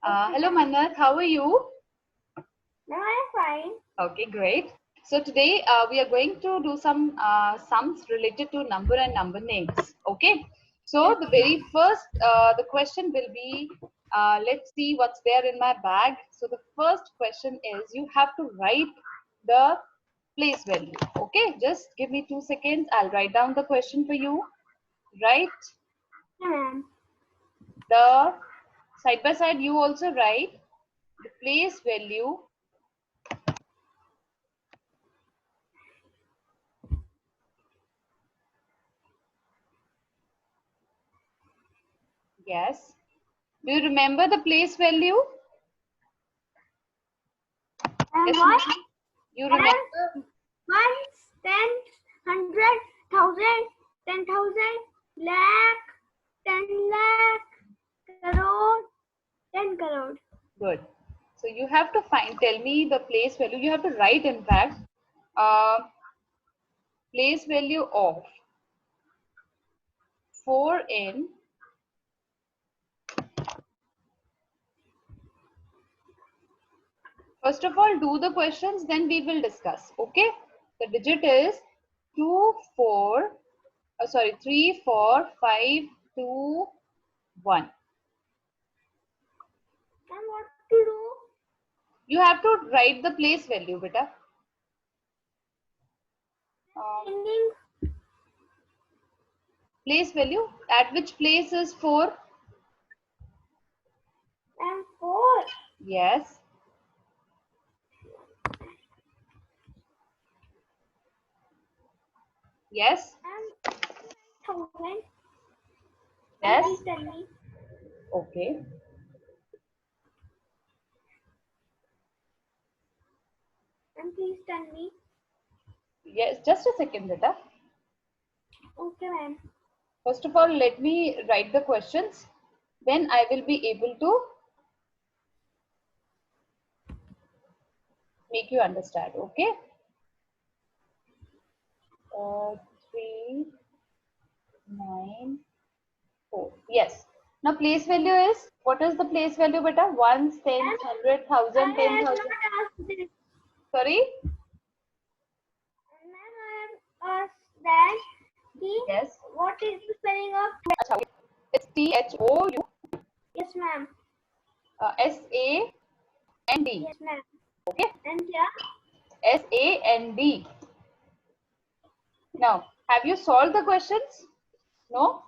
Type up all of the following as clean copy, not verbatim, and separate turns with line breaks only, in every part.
Hello Manath, how are you?
No, I'm fine.
Okay, great. So today we are going to do some sums related to number and number names. Okay. So the very first, the question will be, let's see what's there in my bag. So the first question is, you have to write the place value. Okay, just give me 2 seconds. I'll write down the question for you. Write
Yeah, ma'am.
the side by side. You also write the place value. Yes. Do you remember the place value?
And
Yes,
what?
ma'am. You remember?
Ones, tens, 100, 1,000, 10,000, lakh, 10 lakh, crore, 10 crore.
Good. So you have to tell me the place value. You have to write, in fact, uh, place value of 4 in. First of all, do the questions, then we will discuss. Okay. The digit is 2, 4, 3, 4, 5, 2, 1.
And what to do?
You have to write the place value, beta.
Meaning,
Place value. At which place is 4?
and 4.
Yes. Yes.
And 1,000.
Yes.
Please tell me.
Okay.
And please tell me.
Yes, just a second, beta.
Okay, ma'am.
First of all, let me write the questions. Then I will be able to make you understand. Okay. 3, 9, 4. Yes. Now place value is, what is the place value, beta? Ones, tens, 100, 1,000,
I have
10,000.
not asked this.
Sorry.
Ma'am, I have asked that.
Yes.
What is the spelling of?
Achha, it's THOU
Yes, ma'am.
SAND.
Yes, ma'am.
Okay.
And yeah.
SAND. Now, have you solved the questions? No?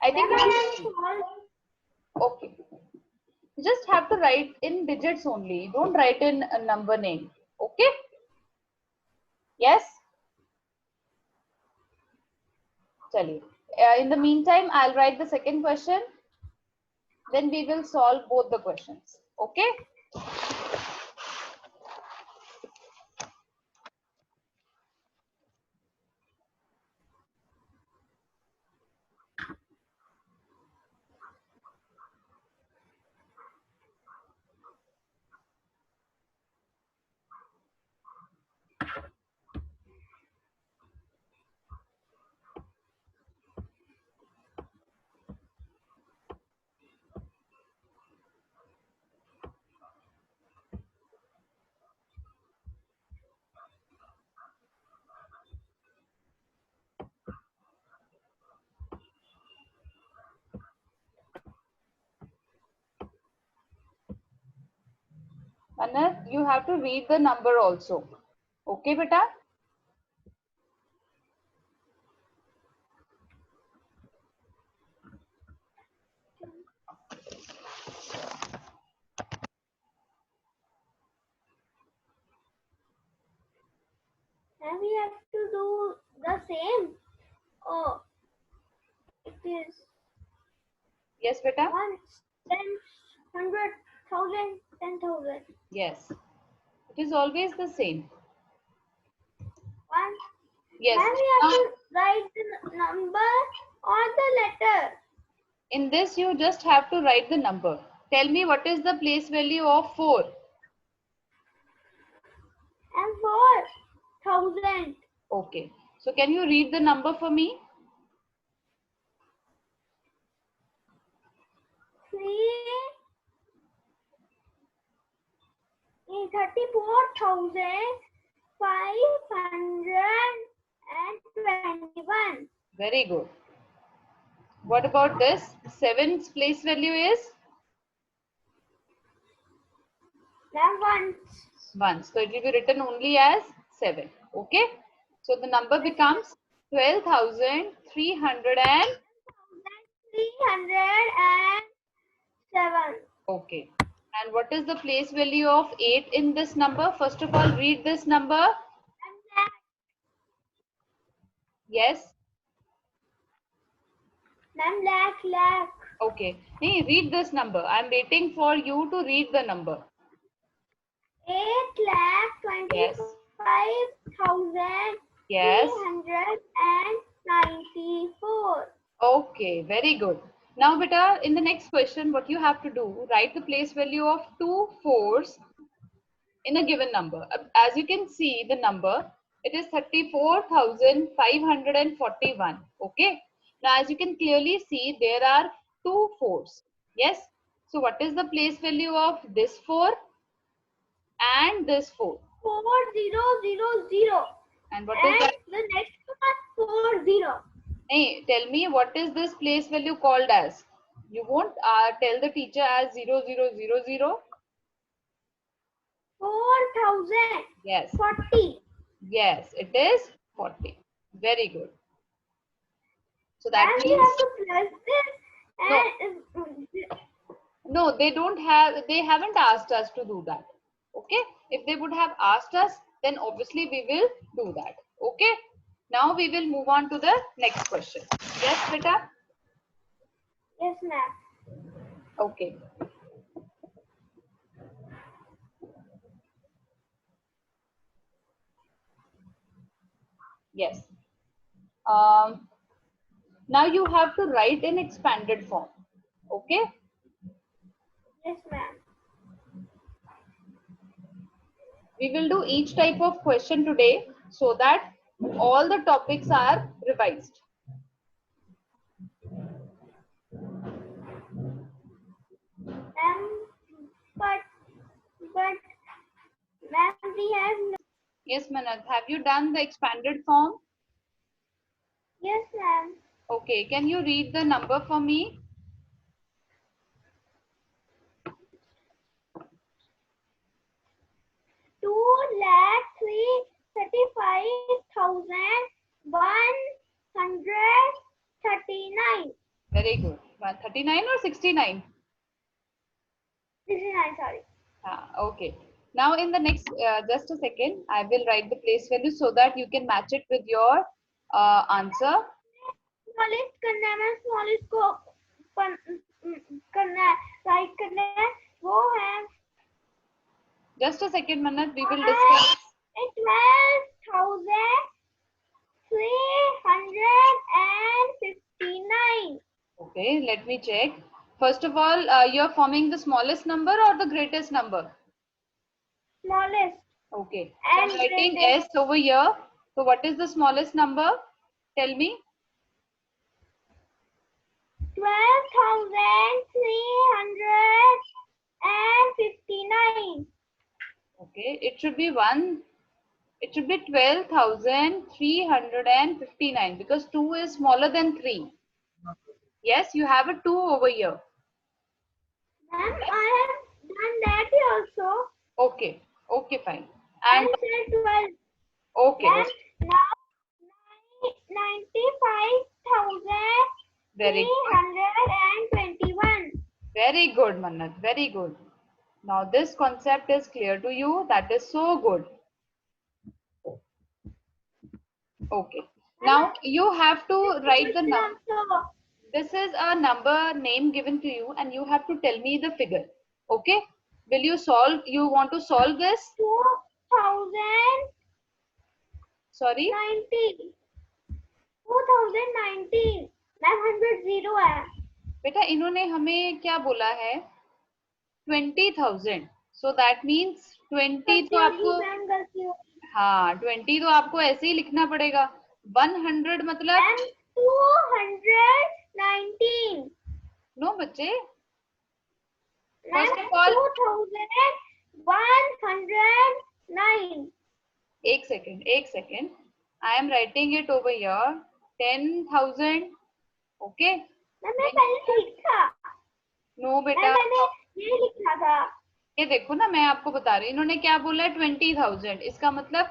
I think
Ma'am,
it
I
is.
have solved.
Okay. You just have to write in digits only. Don't write in a number name. Okay? Yes? Chaliye. In the meantime, I'll write the second question. Then we will solve both the questions. Okay? Manath, you have to read the number also. Okay, beta?
And we have to do the same. Oh, it is
Yes, beta?
1, 10, 100, 1,000, 10,000.
Yes. It is always the same.
1.
Yes.
And we have to write the number or the letter.
In this, you just have to write the number. Tell me what is the place value of 4?
And 4,000.
Okay. So can you read the number for me?
3 34,521.
Very good. What about this? 7's place value is
Ma'am, once.
1. So it will be written only as 7. Okay. So the number becomes 12,300
307.
Okay. And what is the place value of 8 in this number? First of all, read this number. Yes.
Ma'am, lakh.
Okay. Hey, read this number. I'm waiting for you to read the number.
8,25,394.
Yes. Okay, very good. Now, beta, in the next question, what you have to do, write the place value of 2 4s in a given number. As you can see, the number, it is 34,541. Okay. Now, as you can clearly see, there are 2 4s. Yes. So, what is the place value of this 4 and this 4?
4000.
And what is that?
The next one 40.
Hey, tell me, what is this place value called as? You won't tell the teacher as 0000.
4,000.
Yes.
40.
Yes, it is 40. Very good. So that
And we
means
have to plus this and
no, they don't have. They haven't asked us to do that. Okay. If they would have asked us, then obviously we will do that. Okay. Now we will move on to the next question. Yes, beta.
yes, ma'am.
Okay. Yes. Now you have to write in expanded form. Okay.
Yes, ma'am.
We will do each type of question today so that all the topics are revised.
But ma'am, we have no.
Yes, Manat. Have you done the expanded form?
Yes, ma'am.
Okay. Can you read the number for me?
2,35,139.
Very good. 139 or 69?
69, sorry.
Okay. Now in the next, just a second, I will write the place value so that you can match it with your answer.
Smallest करना है ma'am, smallest को करना है, right करना है, वो है
Just a second, Manat. We will discuss.
12,359.
Okay, let me check. First of all, you're forming the smallest number or the greatest number?
Smallest.
Okay.
And
so I'm writing
greatest.
S over here. So what is the smallest number? Tell me.
12,359.
Okay, it should be 12,359 because 2 is smaller than 3. Yes, you have a 2 over here.
Ma'am, I have done that also.
Okay, okay, fine.
And
And
said 12.
okay,
And now 95,321.
very good, Manat. Very good. Now this concept is clear to you. That is so good. Okay. Now you have to write the number. This is a number name given to you and you have to tell me the figure. Okay. Will you solve? You want to solve this?
2019.
Sorry.
2019. Ma'am 100 zero है.
बेटा इन्होंने हमें क्या बोला है? 20,000. So that means 20 तो आपको हाँ 20 तो आपको ऐसे ही लिखना पड़ेगा. 100 मतलब
219.
नो बच्चे. First of all,
109.
एक second, I am writing it over here 10,000. Okay,
मैंने पहले लिखा,
नो बेटा,
मैंने ये लिखा था।
ये देखो ना, मैं आपको बता रही हूँ इन्होंने क्या बोला है 20,000. इसका मतलब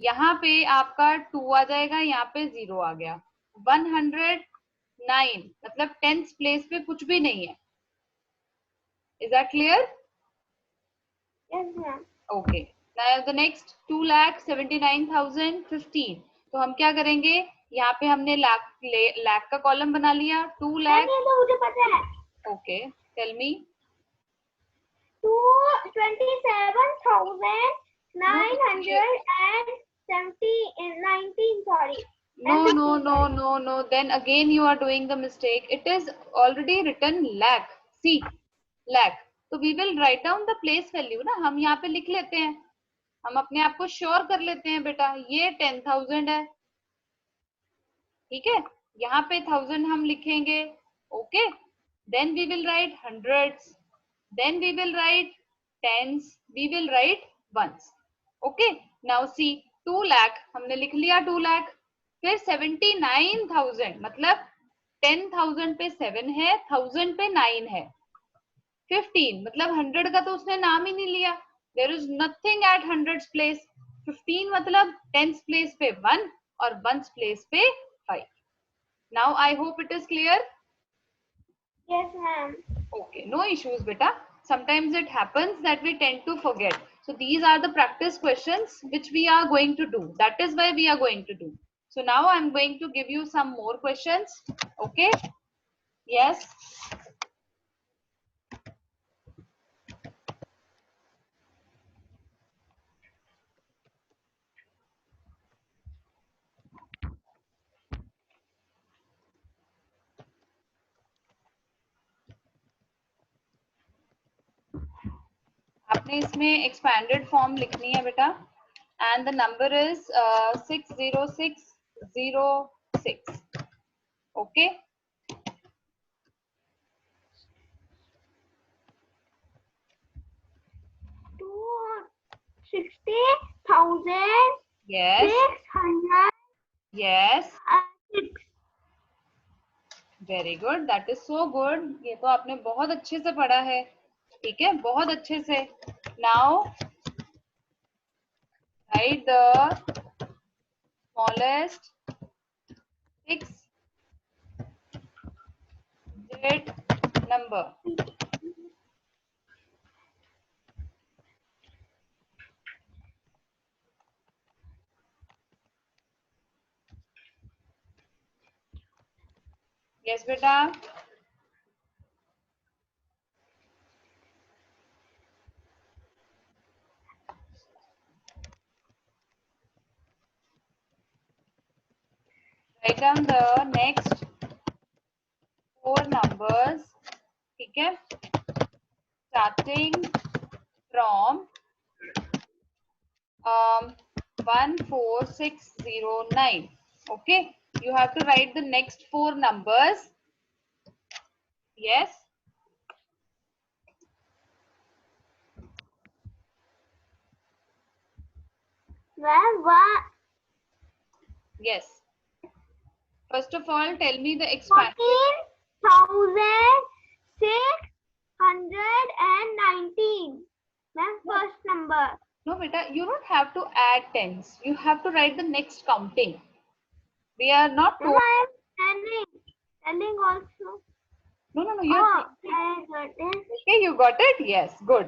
यहाँ पे आपका 2 आ जाएगा, यहाँ पे 0 आ गया. 109 मतलब 10th प्लेस पे कुछ भी नहीं है. Is that clear?
Yes, ma'am.
Okay, now the next 2,79,015. तो हम क्या करेंगे, यहाँ पे हमने लाख का कॉलम बना लिया. 2 लाख.
मैंने तो मुझे पता है।
Okay, tell me.
27,919. Sorry.
No. Then again you are doing the mistake. It is already written lakh. See, lakh. तो we will write down the place value ना. हम यहाँ पे लिख लेते हैं. हम अपने आप को श्योर कर लेते हैं बेटा. ये 10,000 है. ठीक है. यहाँ पे 1000 हम लिखेंगे. Okay. Then we will write hundreds. Then we will write tens. We will write ones. Okay. Now see, 2 lakh हमने लिख लिया 2 lakh. फिर 79,000 मतलब 10,000 पे 7 है, 1000 पे 9 है. 15 मतलब 100 का तो उसने नाम ही नहीं लिया. There is nothing at 100th place. 15 मतलब 10th place पे 1 और 1st place पे 5. Now I hope it is clear.
Yes, ma'am.
Okay, no issues beta. Sometimes it happens that we tend to forget. So these are the practice questions which we are going to do. That is why we are going to do. So now I'm going to give you some more questions. Okay. Yes. आपने इसमें expanded form लिखनी है बेटा. And the number is 60606. Okay.
260,000.
Yes.
600.
Yes.
6.
Very good. That is so good. ये तो आपने बहुत अच्छे से पढ़ा है. ठीक है, बहुत अच्छे से. Now right the smallest 6-digit number. Yes बेटा. write down the next 4 numbers. ठीक है, starting from 14609. Okay, you have to write the next 4 numbers. Yes.
What?
Yes. First of all, tell me the expansion.
14,619. Ma'am, first number.
No, beta, you don't have to add tens. You have to write the next counting. We are not
Ma'am,
told.
I am telling also.
No. You.
Oh, I got it.
Okay, you got it. Yes, good.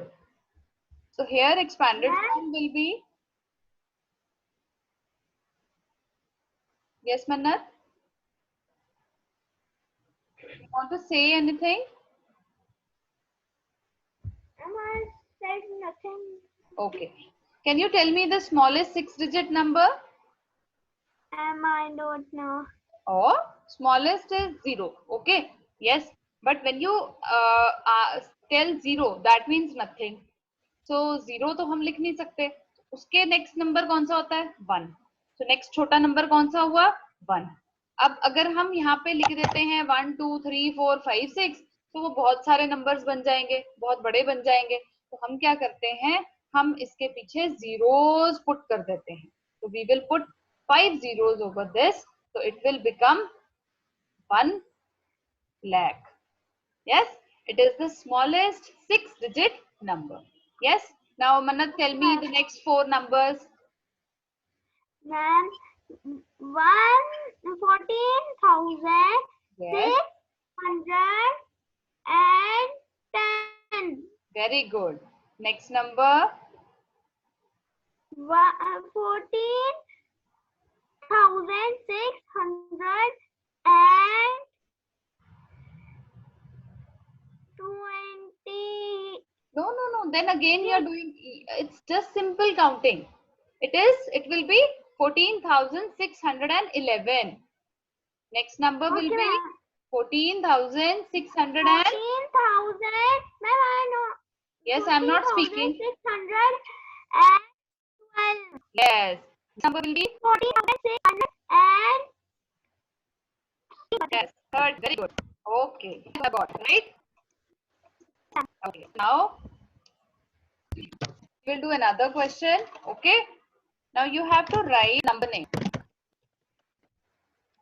So here expanded
Yes.
form will be. Yes, Mannat. You want to say anything?
Ma'am, I said nothing.
Okay. Can you tell me the smallest 6-digit number?
Ma'am, I don't know.
Or smallest is 0. Okay. Yes. But when you tell 0, that means nothing. So 0 तो हम लिख नहीं सकते. उसके next number कौन सा होता है? 1. तो नेक्स्ट छोटा नंबर कौन सा हुआ? 1. अब अगर हम यहाँ पे लिख देते हैं 1 2 3 4 5 6, तो वो बहुत सारे नंबर्स बन जाएंगे, बहुत बड़े बन जाएंगे. तो हम क्या करते हैं, हम इसके पीछे zeros पुट कर देते हैं. So we will put 5 zeros over this. So it will become 1 lakh. Yes, it is the smallest 6-digit number. Yes. Now Manat, tell me the next 4 numbers.
Ma'am, 14,610.
Yes. Very good. Next number.
14,620.
No. Then again you are doing, it's just simple counting. It will be 14,611. Next number will be 14,600 and
14,000. Ma'am, I know.
yes, I'm not speaking.
14,612.
Yes. This number will be
14,600
yes, third. Very good. Okay, you have got right. Okay, now we'll do another question. Okay, now you have to write number name.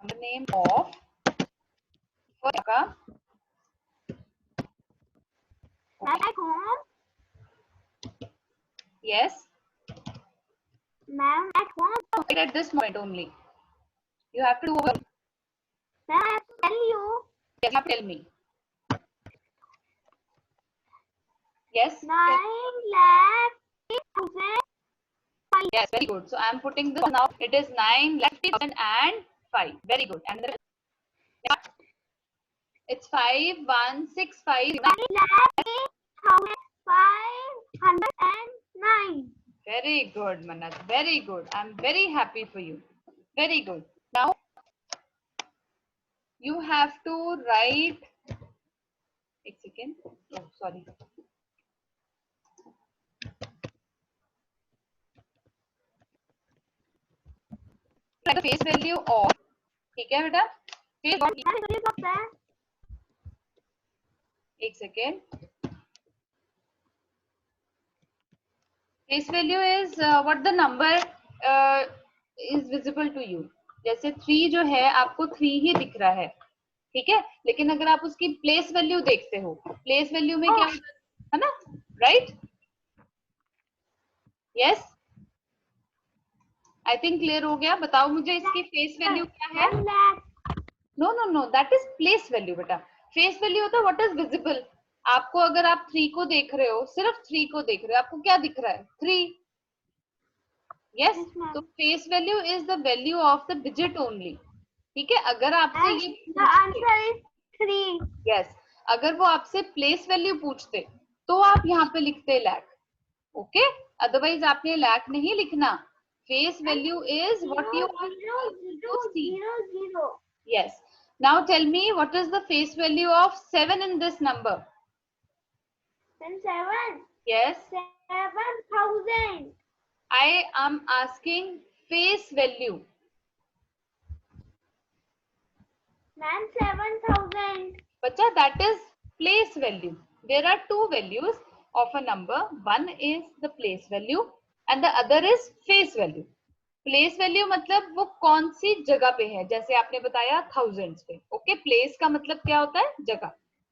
Number name of
Ma'am, at home.
Yes.
Ma'am, at home.
Right at this moment only. You have to do over.
Ma'am, I have to tell you.
Yes, you have to tell me. Yes.
9,50,000.
Yes, very good. So I am putting this now. It is 9,50,005. Very good. And the it's 5,165.
9,50,509.
Very good, Manat. Very good. I'm very happy for you. Very good. Now you have to write. A second. Oh, sorry. The face value of. ठीक है बेटा? Face value. एक second. Face value is what the number is visible to you. जैसे 3 जो है आपको 3 ही दिख रहा है, ठीक है, लेकिन अगर आप उसकी प्लेस वैल्यू देखते हो, प्लेस वैल्यू में क्या है ना, right? Yes, I think clear हो गया. बताओ मुझे इसकी फेस वैल्यू क्या है? No, that is place value बेटा. फेस वैल्यू होता है व्हाट इज विजिबल. आपको अगर आप 3 को देख रहे हो, सिर्फ 3 को देख रहे हो, आपको क्या दिख रहा है? 3. यस, तो face value is the value of the digit only. ठीक है, अगर आपसे ये
आंसर इज 3.
यस, अगर वो आपसे प्लेस वैल्यू पूछते तो आप यहाँ पे लिखते लाख. ओके, अदरवाइज आपने लाख नहीं लिखना. Face value is what you see. Yes, now tell me what is the face value of 7 in this number?
7.
Yes.
7,000.
I am asking face value.
Ma'am, 7,000.
Bacha, that is place value. There are 2 values of a number. One is the place value and the other is face value. Place value मतलब वो कौन सी जगह पे है, जैसे आपने बताया thousands पे. Okay, place का मतलब क्या होता है? जगह.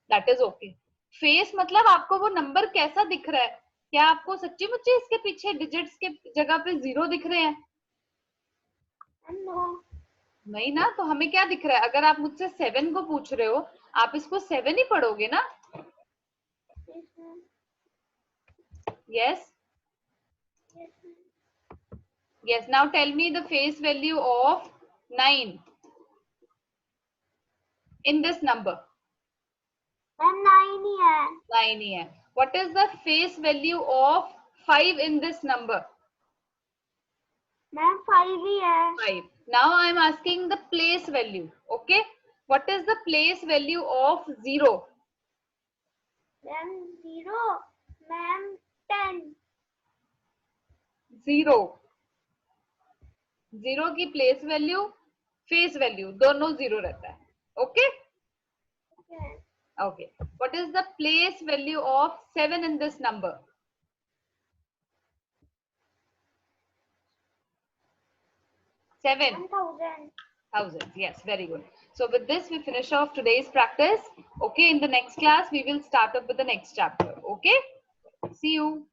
That is okay. फेस मतलब आपको वो नंबर कैसा दिख रहा है. क्या आपको सच्ची मुच्ची इसके पीछे डिजिट्स के जगह पे 0 दिख रहे हैं? नहीं ना, तो हमें क्या दिख रहा है? अगर आप मुझसे 7 को पूछ रहे हो, आप इसको 7 ही पढ़ोगे ना? Yes, yes. Now tell me the face value of 9 in this number.
9 ही है.
9 ही है. What is the face value of 5 in this number?
Ma'am, 5 ही है.
5. Now I am asking the place value. Okay. What is the place value of 0?
Ma'am, 0. Ma'am, 10.
0. 0 की place value, face value दोनों 0 रहता है. Okay. Okay. What is the place value of 7 in this number? 7.
1000.
Thousands. Yes, very good. So with this, we finish off today's practice. Okay, in the next class, we will start up with the next chapter. Okay, see you.